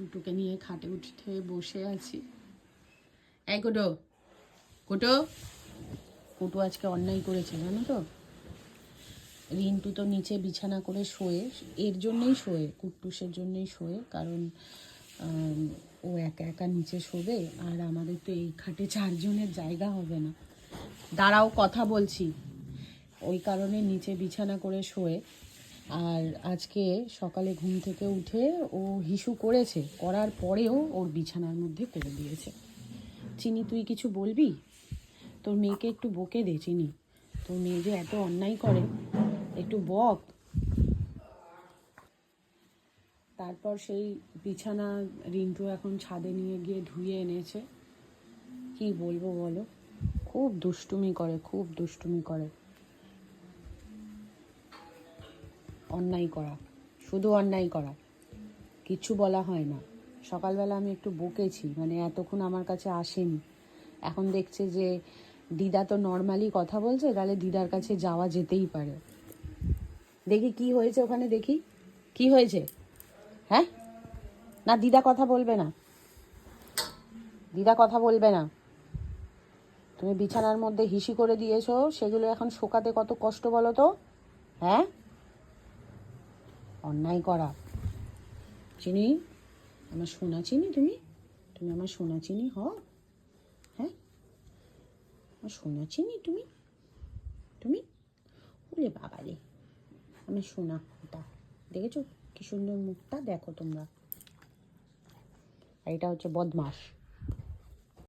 দুটোকে নিয়ে খাটে উঠে বসে আছি। এই কোটো কোটো কোটো আজকে অন্যায় করেছে জানো তো। রিন্টু তো নিচে বিছানা করে শোয়ে, এর জন্যই শোয়ে, কুট্টুসের জন্যই শোয়ে, কারণ ও একা একা নিচে শোবে, আর আমাদের তো এই খাটে 4 জনের জায়গা হবে না। দাঁড়াও কথা বলছি। ওই কারণে নিচে বিছানা করে শোয়ে। আর আজকে সকালে ঘুম থেকে উঠে ও হিসু করেছে, করার পরেও ওর বিছানার মধ্যে করে দিয়েছে। চিনি তুই কিছু বলবি? তোর মেয়েকে একটু বকে দে চিনি, তোর মেয়ে যে এত অন্যায় করে, একটু বক। তারপর সেই বিছানা রিন্টু এখন ছাদে নিয়ে গিয়ে ধুয়ে এনেছে। কি বলবো বলো, খুব দুষ্টুমি করে, খুব দুষ্টুমি করে। অন্যায় করা, শুধু অন্যায় করা, কিচ্ছু বলা হয় না। সকালবেলা আমি একটু বকেছি, মানে এতক্ষণ আমার কাছে আসেনি। এখন দেখছে যে দিদা তো নর্মালি কথা বলছে, তাহলে দিদার কাছে যাওয়া যেতেই পারে। দেখি কি হয়েছে ওখানে, দেখি কি হয়েছে। হ্যাঁ, না দিদা কথা বলবে না, দিদা কথা বলবে না। তুমি বিছানার মধ্যে হিসি করে দিয়েছো, সেগুলো এখন শোকাতে কত কষ্ট বলো তো। হ্যাঁ, অন্যায় করা। চিনি, আমার সোনা চিনি, তুমি তুমি আমার সোনা চিনি হও। হ্যাঁ, আমার সোনা চিনি তুমি, তুমি ওরে বাবা রে, আমার সোনা ওটা। দেখেছো কি সুন্দর মুখটা, দেখো তোমরা। আর এটা হচ্ছে বদমাস।